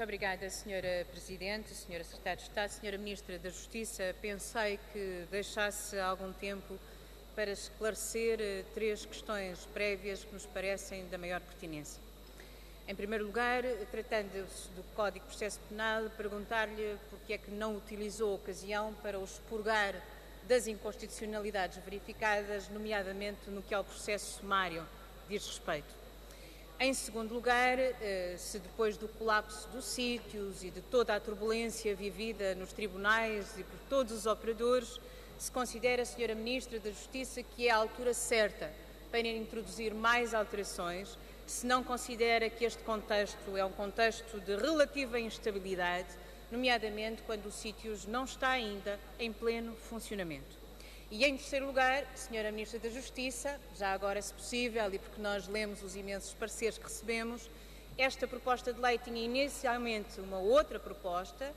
Muito obrigada, Sra. Presidente, Sra. Secretária de Estado, Sra. Ministra da Justiça. Pensei que deixasse algum tempo para esclarecer três questões prévias que nos parecem da maior pertinência. Em primeiro lugar, tratando-se do Código de Processo Penal, perguntar-lhe porque é que não utilizou a ocasião para o expurgar das inconstitucionalidades verificadas, nomeadamente no que ao processo sumário diz respeito. Em segundo lugar, se depois do colapso dos sítios e de toda a turbulência vivida nos tribunais e por todos os operadores, se considera, Sra. Ministra da Justiça, que é a altura certa para introduzir mais alterações, se não considera que este contexto é um contexto de relativa instabilidade, nomeadamente quando os sítios não está ainda em pleno funcionamento. E, em terceiro lugar, Sra. Ministra da Justiça, já agora, se possível, e porque nós lemos os imensos pareceres que recebemos, esta proposta de lei tinha inicialmente uma outra proposta,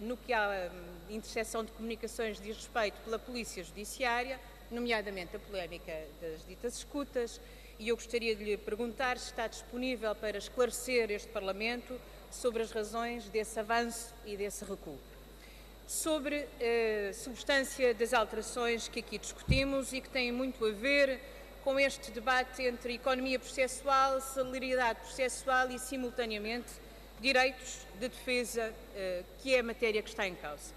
no que à interseção de comunicações diz respeito pela Polícia Judiciária, nomeadamente a polémica das ditas escutas, e eu gostaria de lhe perguntar se está disponível para esclarecer este Parlamento sobre as razões desse avanço e desse recuo. Sobre a substância das alterações que aqui discutimos e que têm muito a ver com este debate entre economia processual, celeridade processual e, simultaneamente, direitos de defesa, que é a matéria que está em causa.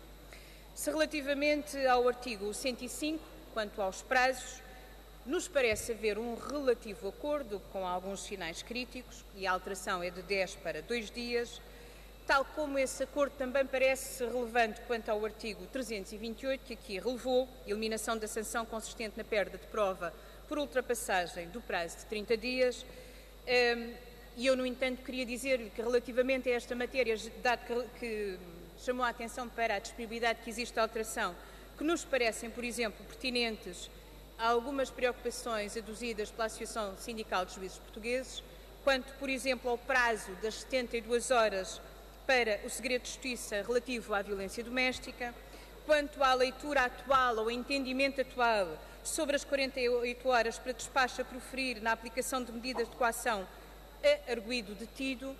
Se relativamente ao artigo 105, quanto aos prazos, nos parece haver um relativo acordo com alguns sinais críticos e a alteração é de 10 para 2 dias, tal como esse acordo também parece relevante quanto ao artigo 328, que aqui relevou, eliminação da sanção consistente na perda de prova por ultrapassagem do prazo de 30 dias. E eu, no entanto, queria dizer-lhe que relativamente a esta matéria, dado que chamou a atenção para a disponibilidade que existe de alteração, que nos parecem, por exemplo, pertinentes a algumas preocupações aduzidas pela Associação Sindical de Juízes Portugueses, quanto, por exemplo, ao prazo das 72 horas para o segredo de justiça relativo à violência doméstica, quanto à leitura atual ou entendimento atual sobre as 48 horas para despacho a proferir na aplicação de medidas de coação a arguido detido,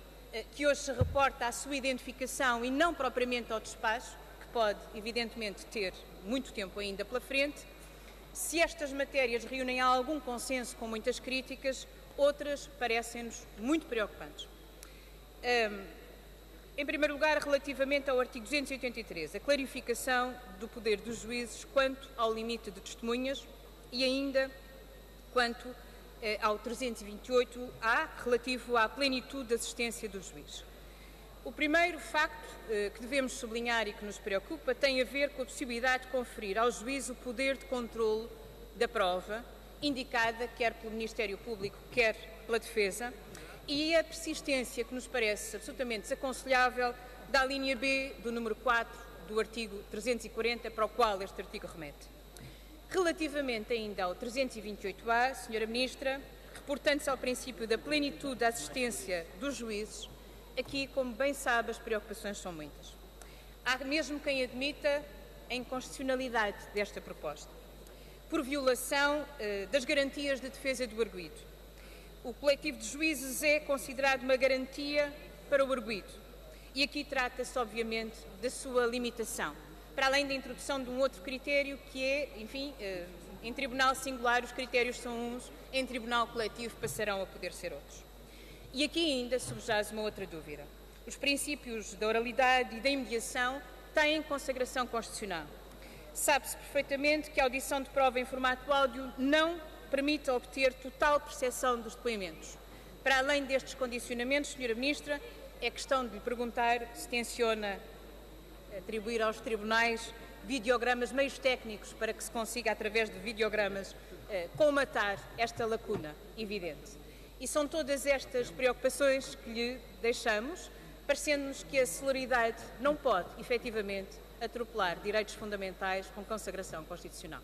que hoje se reporta à sua identificação e não propriamente ao despacho, que pode, evidentemente, ter muito tempo ainda pela frente. Se estas matérias reúnem algum consenso com muitas críticas, outras parecem-nos muito preocupantes. Em primeiro lugar, relativamente ao artigo 283, a clarificação do poder dos juízes quanto ao limite de testemunhas e ainda quanto ao 328A, relativo à plenitude de assistência do juiz. O primeiro facto que devemos sublinhar e que nos preocupa tem a ver com a possibilidade de conferir ao juiz o poder de controle da prova, indicada quer pelo Ministério Público, quer pela defesa, e a persistência que nos parece absolutamente desaconselhável da linha B do número 4 do artigo 340, para o qual este artigo remete. Relativamente ainda ao 328A, Sra. Ministra, reportando-se ao princípio da plenitude da assistência dos juízes, aqui, como bem sabe, as preocupações são muitas. Há mesmo quem admita a inconstitucionalidade desta proposta, por violação das garantias de defesa do arguido. O coletivo de juízes é considerado uma garantia para o arguido. E aqui trata-se, obviamente, da sua limitação, para além da introdução de um outro critério que é, enfim, em tribunal singular os critérios são uns, em tribunal coletivo passarão a poder ser outros. E aqui ainda subjaz uma outra dúvida. Os princípios da oralidade e da imediação têm consagração constitucional. Sabe-se perfeitamente que a audição de prova em formato áudio não permite obter total percepção dos depoimentos. Para além destes condicionamentos, Sra. Ministra, é questão de lhe perguntar se tenciona atribuir aos tribunais videogramas, meios técnicos, para que se consiga, através de videogramas, colmatar esta lacuna evidente. E são todas estas preocupações que lhe deixamos, parecendo-nos que a celeridade não pode, efetivamente, atropelar direitos fundamentais com consagração constitucional.